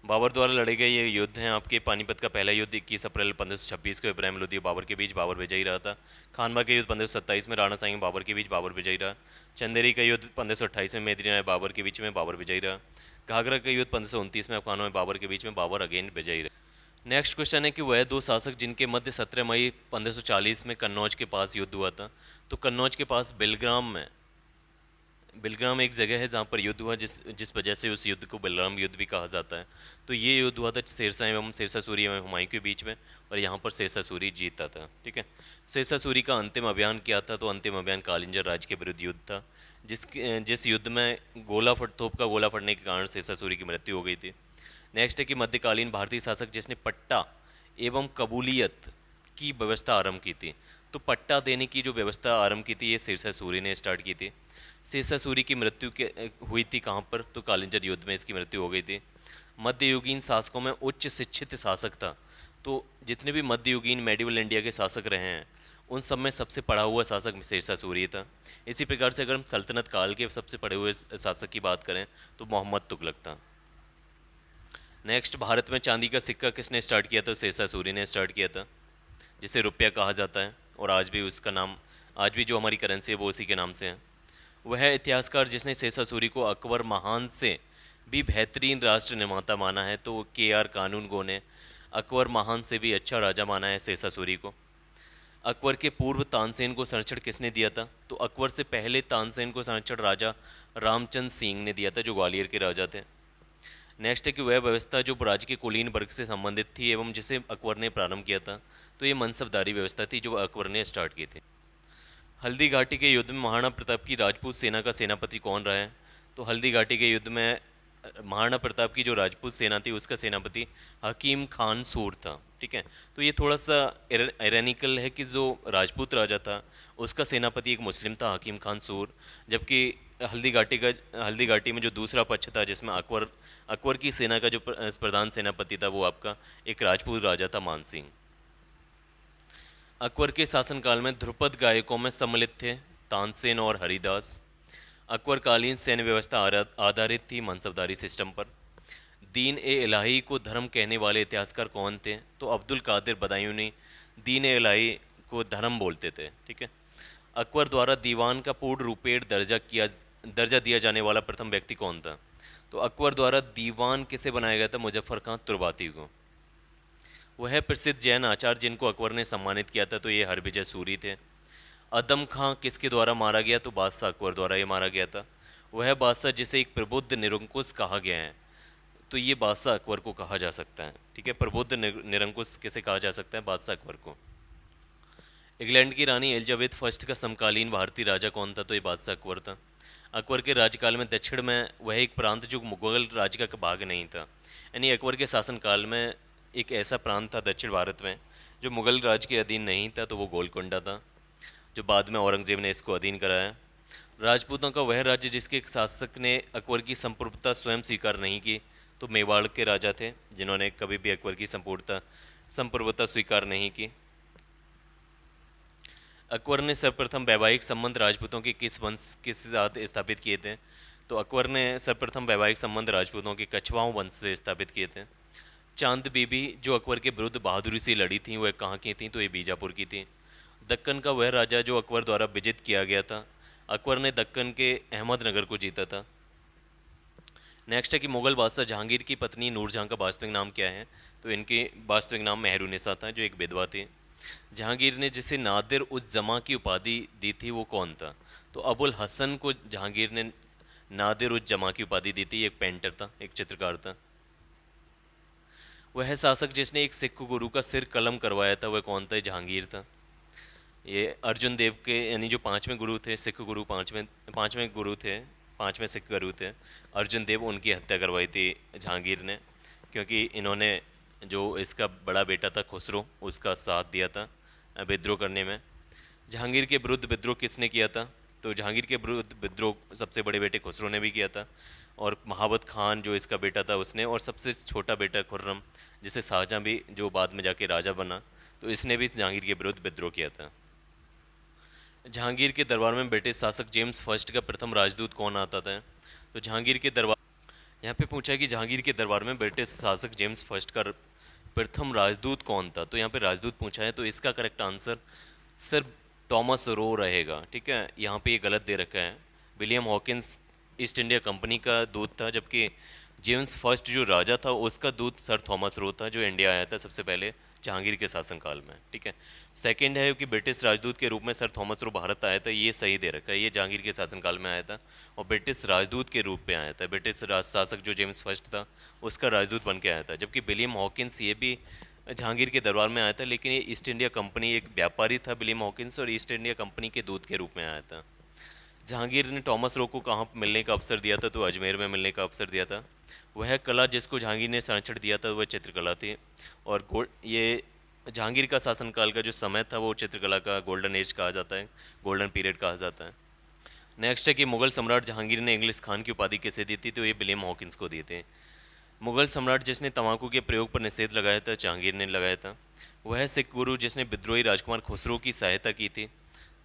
बाबर द्वारा लड़े गए ये युद्ध हैं आपके पानीपत का पहला युद्ध 21 अप्रैल 1526 को इब्राहिम लोदी और बाबर के बीच, बाबर विजयी रहा था। खानवा के युद्ध 1527 में राणा सांग बाबर के बीच, बाबर विजयी रहा। चंदेरी का युद्ध 1528 में मेदिनी राय बाबर के बीच में, बाबर विजयी रहा। घाघरा का युद्ध 1529 में अफगानों में बाबर के बीच में, बाबर अगेन विजयी रहे। नेक्स्ट क्वेश्चन है कि वह दो शासक जिनके मध्य 17 मई 1540 में कन्नौज के पास युद्ध हुआ था। तो कन्नौज के पास बिलग्राम एक जगह है जहाँ पर युद्ध हुआ, जिस वजह से उस युद्ध को बिलग्राम युद्ध भी कहा जाता है। तो ये युद्ध हुआ था शेरशाह एवं शेरशाह सूरी एवं हुमायूं के बीच में, और यहाँ पर शेरशाह सूरी जीता था। ठीक है, शेरशाह सूरी का अंतिम अभियान क्या था? तो अंतिम अभियान कालिंजर राज्य के विरुद्ध युद्ध था, जिस युद्ध में तोप का गोला फटने के कारण शेरशाह सूरी की मृत्यु हो गई थी। नेक्स्ट है कि मध्यकालीन भारतीय शासक जिसने पट्टा एवं कबूलियत की व्यवस्था आरंभ की थी। तो पट्टा देने की जो व्यवस्था आरंभ की थी ये शेरशाह सूरी ने स्टार्ट की थी। शेरशाह सूरी की मृत्यु हुई थी कहाँ पर? तो कालिंजर युद्ध में इसकी मृत्यु हो गई थी। मध्ययुगीन शासकों में उच्च शिक्षित शासक था। तो जितने भी मध्ययुगीन मेडिवल इंडिया के शासक रहे हैं उन सब में सबसे पढ़ा हुआ शासक शेरशाह सूरी था। इसी प्रकार से अगर हम सल्तनत काल के सबसे पढ़े हुए शासक की बात करें तो मोहम्मद तुगलक था। नेक्स्ट, भारत में चांदी का सिक्का किसने स्टार्ट किया था? तो शेरशाह सूरी ने स्टार्ट किया था, जिसे रुपया कहा जाता है, और आज भी उसका नाम, आज भी जो हमारी करेंसी है वो उसी के नाम से है। वह इतिहासकार जिसने शेरशाह सूरी को अकबर महान से भी बेहतरीन राष्ट्र निर्माता माना है। तो KR कानूनगो ने अकबर महान से भी अच्छा राजा माना है शेरशाह सूरी को। अकबर के पूर्व तानसेन को संरक्षण किसने दिया था? तो अकबर से पहले तानसेन को संरक्षण राजा रामचंद्र सिंह ने दिया था, जो ग्वालियर के राजा थे। नेक्स्ट है कि वह व्यवस्था जो राज्य के कुलीन वर्ग से संबंधित थी एवं जिसे अकबर ने प्रारंभ किया था। तो ये मनसबदारी व्यवस्था थी जो अकबर ने स्टार्ट की थी। हल्दी घाटी के युद्ध में महाराणा प्रताप की राजपूत सेना का सेनापति कौन रहा है? तो हल्दी घाटी के युद्ध में महाराणा प्रताप की जो राजपूत सेना थी उसका सेनापति हकीम खान सूर था। ठीक है, तो ये थोड़ा सा आयरनिकल है कि जो राजपूत राजा था उसका सेनापति एक मुस्लिम था, हकीम खान सूर, जबकि हल्दी घाटी में जो दूसरा पक्ष था जिसमें अकबर की सेना का जो प्रधान सेनापति था वो आपका एक राजपूत राजा था, मान सिंह। अकबर के शासनकाल में ध्रुपद गायकों में सम्मिलित थे तानसेन और हरिदास। अकबरकालीन सैन्य व्यवस्था आधारित थी मनसबदारी सिस्टम पर। दीन ए इलाही को धर्म कहने वाले इतिहासकार कौन थे? तो अब्दुल कादिर बदायूनी दीन ए इलाही को धर्म बोलते थे। ठीक है, अकबर द्वारा दीवान का पूर्ण रूपेण दर्जा दिया जाने वाला प्रथम व्यक्ति कौन था? तो अकबर द्वारा दीवान किसे बनाया गया था? मुजफ्फर खां तुर्बाती को। वह प्रसिद्ध जैन आचार्य जिनको अकबर ने सम्मानित किया था तो ये हरविजय सूरी थे। अदम खां किसके द्वारा मारा गया? तो बादशाह अकबर द्वारा ये मारा गया था। वह बादशाह जिसे एक प्रबुद्ध निरंकुश कहा गया है, तो ये बादशाह अकबर को कहा जा सकता है। ठीक है, प्रबुद्ध निरंकुश किसे कहा जा सकता है? बादशाह अकबर को। इंग्लैंड की रानी एलिजाबेथ फर्स्ट का समकालीन भारतीय राजा कौन था? तो ये बादशाह अकबर था। अकबर के राज्यकाल में दक्षिण में वह एक प्रांत जो मुगल राज्य का भाग नहीं था, यानी अकबर के शासनकाल में एक ऐसा प्रांत था दक्षिण भारत में जो मुगल राज्य के अधीन नहीं था, तो वो गोलकोंडा था, जो बाद में औरंगजेब ने इसको अधीन कराया। राजपूतों का वह राज्य जिसके शासक ने अकबर की संप्रभुता स्वयं स्वीकार नहीं की, तो मेवाड़ के राजा थे जिन्होंने कभी भी अकबर की संप्रभुता स्वीकार नहीं की। अकबर ने सर्वप्रथम वैवाहिक संबंध राजपूतों के किस वंश के साथ स्थापित किए थे? तो अकबर ने सर्वप्रथम वैवाहिक संबंध राजपूतों के कछवाओं वंश से स्थापित किए थे। चांद बीबी जो अकबर के विरुद्ध बहादुरी से लड़ी थी वह कहाँ की थी? तो ये बीजापुर की थी। दक्कन का वह राजा जो अकबर द्वारा विजित किया गया था, अकबर ने दक्कन के अहमदनगर को जीता था। नेक्स्ट है कि मुगल बादशाह जहांगीर की पत्नी नूरजहां का वास्तविक नाम क्या है? तो इनके वास्तविक नाम मेहरुनिसा था, जो एक विधवा थी। जहांगीर ने जिसे नादिर उज जमा की उपाधि दी थी वो कौन था? तो अबुल हसन को जहांगीर ने नादिर उज जमा की उपाधि दी थी, एक पेंटर था, एक चित्रकार था। वह शासक जिसने एक सिख गुरु का सिर कलम करवाया था वह कौन था? जहांगीर था। ये अर्जुन देव के यानी जो पांचवें गुरु थे, सिख गुरु पांचवें गुरु थे, पांचवें सिख गुरु थे अर्जुन देव, उनकी हत्या करवाई थी जहांगीर ने, क्योंकि इन्होंने जो इसका बड़ा बेटा था खुसरो उसका साथ दिया था विद्रोह करने में। जहांगीर के विरुद्ध विद्रोह किसने किया था? तो जहांगीर के विरुद्ध विद्रोह सबसे बड़े बेटे खुसरो ने भी किया था, और महाबत खान जो इसका बेटा था उसने, और सबसे छोटा बेटा खुर्रम जिसे शाहजहां भी जो बाद में जाके राजा बना, तो इसने भी जहांगीर के विरुद्ध विद्रोह किया था। जहांगीर के दरबार में ब्रिटिश शासक जेम्स फर्स्ट का प्रथम राजदूत कौन आता था? तो जहांगीर के दरबार यहाँ पे पूछा है कि जहांगीर के दरबार में ब्रिटिश शासक जेम्स फर्स्ट का प्रथम राजदूत कौन था। तो यहाँ पे राजदूत पूछा है, तो इसका correct answer sir Thomas Roe रहेगा। ठीक है, यहाँ पे ये गलत दे रखा है। William Hawkins east India company का दूत था, जबकि जेम्स फर्स्ट जो राजा था उसका दूत सर थॉमस रो था, जो इंडिया आया था सबसे पहले जहांगीर के शासनकाल में। ठीक है, सेकंड है कि ब्रिटिश राजदूत के रूप में सर थॉमस रो भारत आया था, ये सही दे रखा है, ये जहांगीर के शासनकाल में आया था और ब्रिटिश राजदूत के रूप में आया था। ब्रिटिश शासक जो जेम्स फर्स्ट था उसका राजदूत बन के आया था। जबकि विलियम हॉकिंस ये भी जहांगीर के दरबार में आया था, लेकिन ये ईस्ट इंडिया कंपनी, एक व्यापारी था विलियम हॉकिंस, और ईस्ट इंडिया कंपनी के दूत के रूप में आया था। जहांगीर ने टॉमस रो को कहाँ मिलने का अवसर दिया था, तो अजमेर में मिलने का अवसर दिया था। वह कला जिसको जहांगीर ने संरक्षण दिया था वह चित्रकला थी। और ये जहांगीर का शासनकाल का जो समय था वो चित्रकला का गोल्डन एज कहा जाता है, गोल्डन पीरियड कहा जाता है। नेक्स्ट है कि मुगल सम्राट जहांगीर ने इंग्लिश खान की उपाधि किसे दी थी, तो ये विलियम हॉकिंस को दिए थे। मुगल सम्राट जिसने तंबाकू के प्रयोग पर निषेध लगाया था जहांगीर ने लगाया था। वह सिख गुरु जिसने विद्रोही राजकुमार खुसरो की सहायता की थी,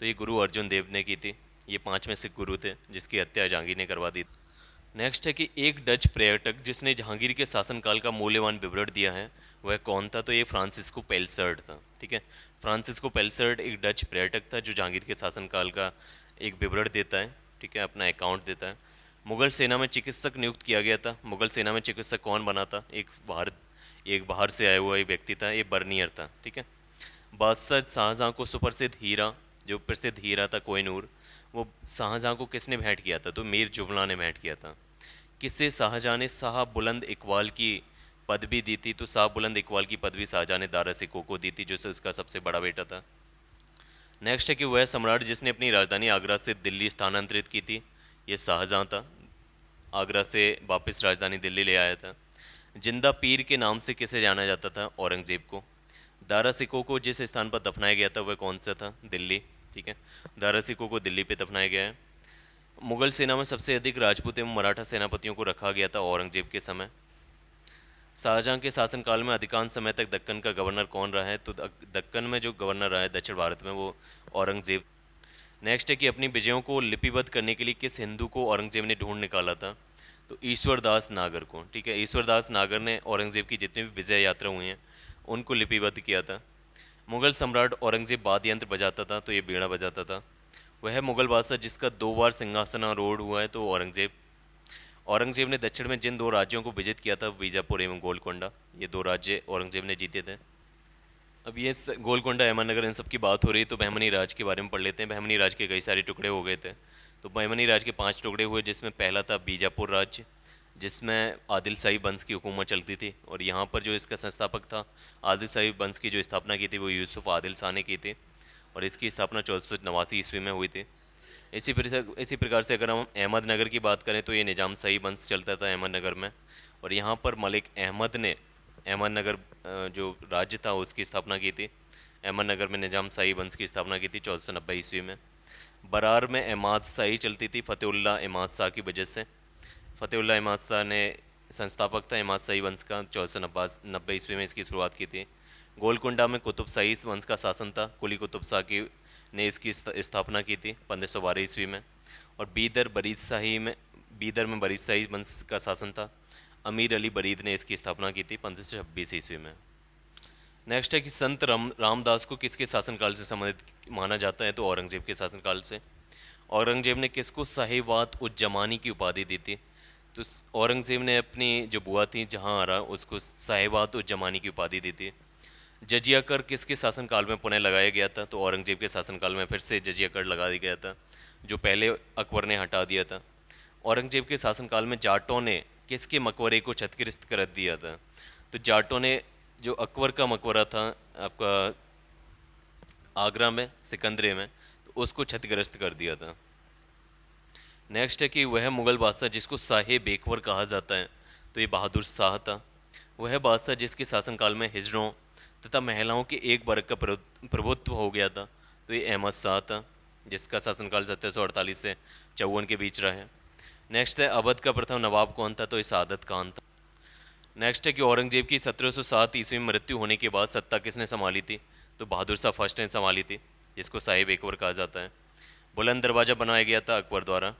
तो ये गुरु अर्जुन देव ने की थी। ये पांचवें सिख गुरु थे जिसकी हत्या जहांगीर ने करवा दी। नेक्स्ट है कि एक डच पर्यटक जिसने जहांगीर के शासनकाल का मूल्यवान विवरण दिया है वह कौन था, तो ये फ्रांसिस्को पेल्सर्ड था। ठीक है, फ्रांसिस्को पेल्सर्ड एक डच पर्यटक था जो जहांगीर के शासनकाल का एक विवरण देता है। ठीक है, अपना अकाउंट देता है। मुगल सेना में चिकित्सक नियुक्त किया गया था। मुगल सेना में चिकित्सक कौन बना था, एक बाहर से आया हुआ एक व्यक्ति था, ये बर्नियर था। ठीक है, बादशाह शाहजहाँ को सुप्रसिद्ध हीरा, जो प्रसिद्ध हीरा था कोहिनूर, वो शाहजहाँ को किसने भेंट किया था, तो मीर जुमला ने भेंट किया था। किसे शाहजहाँ ने शाह बुलंद इकबाल की पदवी दी थी, तो शाह बुलंद इकबाल की पदवी शाहजहाँ ने दारा सिकोह को दी थी, जो उसका सबसे बड़ा बेटा था। नेक्स्ट है कि वह सम्राट जिसने अपनी राजधानी आगरा से दिल्ली स्थानांतरित की थी, ये शाहजहाँ था। आगरा से वापस राजधानी दिल्ली ले आया था। जिंदा पीर के नाम से किसे जाना जाता था, औरंगजेब को। दारा सिकोह को जिस स्थान पर दफनाया गया था वह कौन सा था, दिल्ली। ठीक है, दारा सिकोह को दिल्ली पे दफनाया गया है। मुगल सेना में सबसे अधिक राजपूत एवं मराठा सेनापतियों को रखा गया था औरंगजेब के समय। शाहजहां के शासनकाल में अधिकांश समय तक दक्कन का गवर्नर कौन रहा है, तो दक्कन में जो गवर्नर रहा है दक्षिण भारत में वो औरंगजेब। नेक्स्ट है कि अपनी विजयों को लिपिबद्ध करने के लिए किस हिंदू को औरंगजेब ने ढूंढ निकाला था, तो ईश्वरदास नागर को। ठीक है, ईश्वरदास नागर ने औरंगजेब की जितनी भी विजय यात्रा हुई हैं उनको लिपिबद्ध किया था। मुगल सम्राट औरंगजेब वाद्य यंत्र बजाता था, तो ये बीड़ा बजाता था। वह मुगल बादशाह जिसका 2 बार सिंहासनारूढ़ हुआ है, तो औरंगजेब। औरंगजेब ने दक्षिण में जिन 2 राज्यों को विजित किया था, बीजापुर एवं गोलकोंडा, ये 2 राज्य औरंगजेब ने जीते थे। अब ये गोलकोंडा, अहमदनगर, इन सब की बात हो रही है तो बहमनी राज के बारे में पढ़ लेते हैं। बहमनी राज के कई सारे टुकड़े हो गए थे, तो बहमनी राज के 5 टुकड़े हुए, जिसमें पहला था बीजापुर राज्य, जिसमें आदिल शाही वंश की हुकूमत चलती थी। और यहाँ पर जो इसका संस्थापक था, आदिल शाही वंश की जो स्थापना की थी वो यूसुफ आदिल शाह ने की थी, और इसकी स्थापना 1489 ईस्वी में हुई थी। इसी प्रकार से अगर हम अहमदनगर की बात करें तो ये निजाम शाही वंश चलता था अहमदनगर में, और यहाँ पर मलिक अहमद ने अहमदनगर जो राज्य था उसकी स्थापना की थी। अहमदनगर में निजाम शाही वंश की स्थापना की थी 1490 ईस्वी में। बरार में अहमद शाही चलती थी फतेहुल्ला अहमद शाह की वजह से। फतेहुल्ला अहमद शाह ने संस्थापक था अहमद शाही वंश का, 1490 ईस्वी में इसकी शुरुआत की थी। गोलकुंडा में कुतुब शाही वंश का शासन था, कुली कुतुब शाह की ने इसकी स्थापना की थी 1512 ईस्वी में। और बीदर में बरीद शाही वंश का शासन था, अमीर अली बरीद ने इसकी स्थापना की थी 1526 ईस्वी में। नेक्स्ट है कि संत रामदास को किसके शासनकाल से संबंधित माना जाता है, तो औरंगजेब के शासनकाल से। औरंगजेब ने किसको साहिवात उज्जमानी की उपाधि दी थी, तो औरंगजेब ने अपनी जो बुआ थी जहाँ आरा उसको साहिवात उज्जमानी की उपाधि दी थी। जजिया कर किसके शासनकाल में पुनः लगाया गया था, तो औरंगजेब के शासनकाल में फिर से जजिया कर लगा दिया गया था, जो पहले अकबर ने हटा दिया था। औरंगजेब के शासनकाल में जाटों ने किसके मकबरे को क्षतिग्रस्त कर दिया था, तो जाटों ने जो अकबर का मकबरा था आपका आगरा में सिकंदरे में, तो उसको क्षतिग्रस्त कर दिया था। नेक्स्ट है कि वह मुगल बादशाह जिसको शाहे बेकवर कहा जाता है, तो ये बहादुर शाह था। वह बादशाह जिसके शासनकाल में हिजड़ों तथा महिलाओं के एक वर्ग का प्रभुत्व हो गया था, तो ये अहमद शाह था, जिसका शासनकाल 1748 से 54 के बीच रहा है। नेक्स्ट है अवध का प्रथम नवाब कौन था, तो ये सादत खान था। नेक्स्ट है कि औरंगजेब की 1707 ईस्वी में मृत्यु होने के बाद सत्ता किसने संभाली थी, तो बहादुर शाह फर्स्ट ने संभाली थी, जिसको साहिब एकबर कहा जाता है। बुलंद दरवाज़ा बनाया गया था अकबर द्वारा।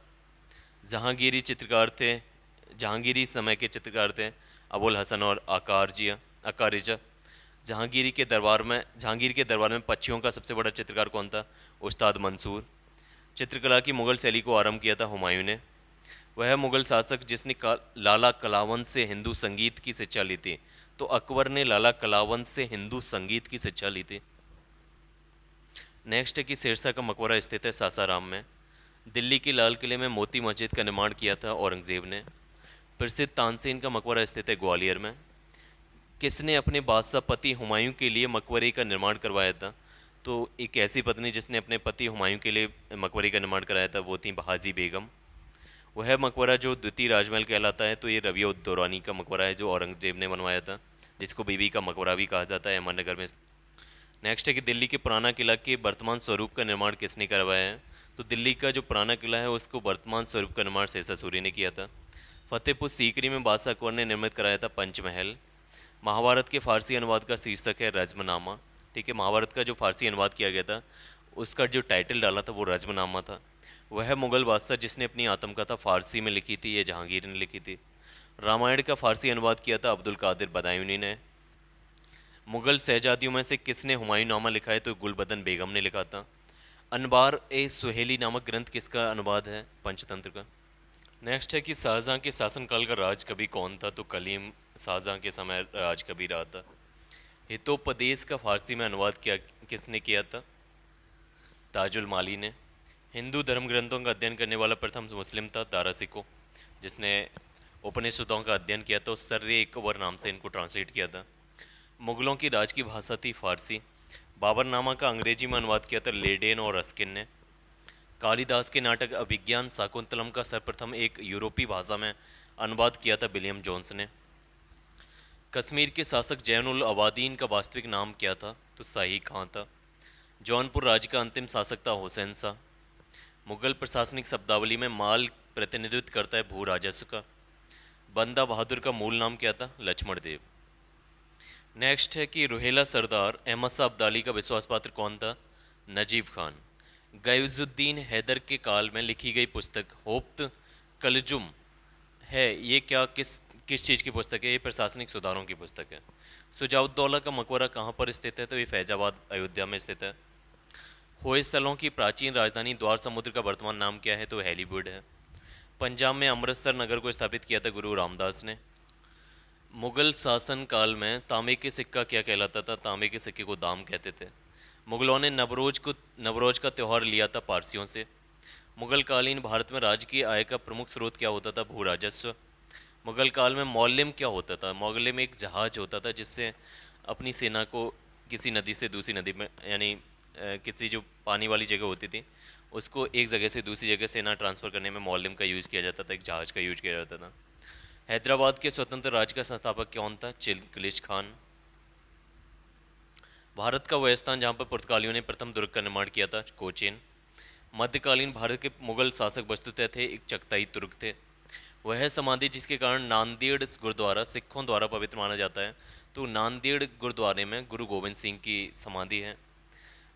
जहांगीरी चित्रकार थे जहांगीरी समय के चित्रकार थे अबुल हसन और अकारिजा। जहांगीर के दरबार में पक्षियों का सबसे बड़ा चित्रकार कौन था? उस्ताद मंसूर। चित्रकला की मुगल शैली को आरंभ किया था हुमायूं ने। वह मुगल शासक जिसने लाला कलावंत से हिंदू संगीत की शिक्षा ली थी। तो अकबर ने लाला कलावंत से हिंदू संगीत की शिक्षा ली थी। नेक्स्ट है कि शेरशाह का मकबरा स्थित है सासाराम में। दिल्ली के लाल किले में मोती मस्जिद का निर्माण किया था औरंगजेब ने। प्रसिद्ध तानसेन का मकबरा स्थित है ग्वालियर में। किसने अपने बादशाह पति हुमायूं के लिए मकबरे का निर्माण करवाया था? तो एक ऐसी पत्नी जिसने अपने पति हुमायूं के लिए मकबरे का निर्माण कराया था वो थी हाजी बेगम। वह मकबरा जो द्वितीय राजमहल कहलाता है, तो ये रबिया उद दौरानी का मकबरा है जो औरंगजेब ने बनवाया था, जिसको बीबी का मकबरा भी कहा जाता है, अहमदनगर में। नेक्स्ट है कि दिल्ली के पुराना किला के वर्तमान स्वरूप का निर्माण किसने करवाया है? तो दिल्ली का जो पुराना किला है उसको वर्तमान स्वरूप का निर्माण शेरशाह सूरी ने किया था। फतेहपुर सीकरी में बादशाह अकबर ने निर्मित कराया था पंचमहल। महाभारत के फारसी अनुवाद का शीर्षक है रज्मनामा। ठीक है, महाभारत का जो फारसी अनुवाद किया गया था उसका जो टाइटल डाला था वो रज्मनामा था। वह मुगल बादशाह जिसने अपनी आत्मकथा फारसी में लिखी थी, ये जहांगीर ने लिखी थी। रामायण का फारसी अनुवाद किया था अब्दुल कादिर बदायूनी ने। मुगल शहजादियों में से किसने हुमायूंनामा लिखा है? तो गुलबदन बेगम ने लिखा था। अनबार ए सुहेली नामक ग्रंथ किसका अनुवाद है? पंचतंत्र का। नेक्स्ट है कि शाहजहां के शासनकाल का राज कवि कौन था? तो कलीम शाहजहां के समय राज कवि रहा था। हितोपदेश का फारसी में अनुवाद किसने किया था? ताजुल माली ने। हिंदू धर्म ग्रंथों का अध्ययन करने वाला प्रथम मुस्लिम था दारा सिको, जिसने उपनिषदों का अध्ययन किया था। सर्रे अकबर नाम से इनको ट्रांसलेट किया था। मुगलों की राज की भाषा थी फारसी। बाबरनामा का अंग्रेजी में अनुवाद किया था लेडेन और रस्किन ने। कालिदास के नाटक अभिज्ञान शाकुंतलम का सर्वप्रथम एक यूरोपीय भाषा में अनुवाद किया था विलियम जोन्स ने। कश्मीर के शासक जैनुल अबादीन का वास्तविक नाम क्या था? तो शाही खां था। जौनपुर राज्य का अंतिम शासक था हुसैन शाह। मुगल प्रशासनिक शब्दावली में माल प्रतिनिधित्व करता है भू राजस्व का। बंदा बहादुर का मूल नाम क्या था? लक्ष्मण देव। नेक्स्ट है कि रुहेला सरदार अहमद शाह अब्दाली का विश्वास पात्र कौन था? नजीब खान। गयुजुद्दीन हैदर के काल में लिखी गई पुस्तक होप्त कलजुम है, ये किस चीज़ की पुस्तक है? ये प्रशासनिक सुधारों की पुस्तक है। सुजाउद्दौला का मकबरा कहाँ पर स्थित है? तो ये फैजाबाद अयोध्या में स्थित है। होयसलों की प्राचीन राजधानी द्वार समुद्र का वर्तमान नाम क्या है? तो हैलीवुड है। पंजाब में अमृतसर नगर को स्थापित किया था गुरु रामदास ने। मुगल शासन काल में तांबे के सिक्का क्या कहलाता था? तांबे के सिक्के को दाम कहते थे। मुगलों ने नवरोज का त्यौहार लिया था पारसियों से। मुगल कालीन भारत में राज्य की आय का प्रमुख स्रोत क्या होता था? भू राजस्व। मुगल काल में मौलिम क्या होता था? मौलिम एक जहाज होता था जिससे अपनी सेना को किसी नदी से दूसरी नदी में, यानी किसी जो पानी वाली जगह होती थी उसको एक जगह से दूसरी जगह सेना ट्रांसफ़र करने में मौलिम का यूज़ किया जाता था, एक जहाज़ का यूज़ किया जाता था। हैदराबाद के स्वतंत्र राज्य का संस्थापक कौन था? चिल्किलिश खान। भारत का वह स्थान जहाँ पर पुर्तगालियों ने प्रथम दुर्ग का निर्माण किया था, कोचीन। मध्यकालीन भारत के मुगल शासक वस्तुतः थे एक चगताई तुर्क थे। वह समाधि जिसके कारण नांदेड़ गुरुद्वारा सिखों द्वारा पवित्र माना जाता है, तो नांदेड़ गुरुद्वारे में गुरु गोविंद सिंह की समाधि है।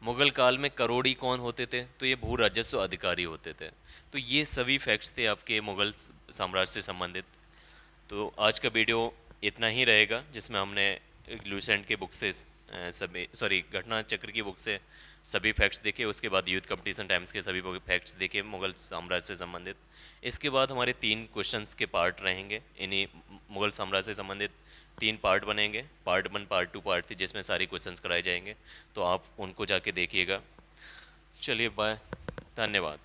मुगल काल में करोड़ी कौन होते थे? तो ये भू राजस्व अधिकारी होते थे। तो ये सभी फैक्ट्स थे आपके मुगल साम्राज्य से संबंधित। तो आज का वीडियो इतना ही रहेगा, जिसमें हमने लूसेंट के बुक से घटना चक्र की बुक से सभी फैक्ट्स देखे। उसके बाद यूथ कंपटीशन टाइम्स के सभी फैक्ट्स देखे मुगल साम्राज्य से संबंधित। इसके बाद हमारे 3 क्वेश्चंस के पार्ट रहेंगे। इन्हीं मुगल साम्राज्य से संबंधित 3 पार्ट बनेंगे, पार्ट 1, पार्ट 2, पार्ट 3, जिसमें सारे क्वेश्चंस कराए जाएंगे। तो आप उनको जाके देखिएगा। चलिए बाय, धन्यवाद।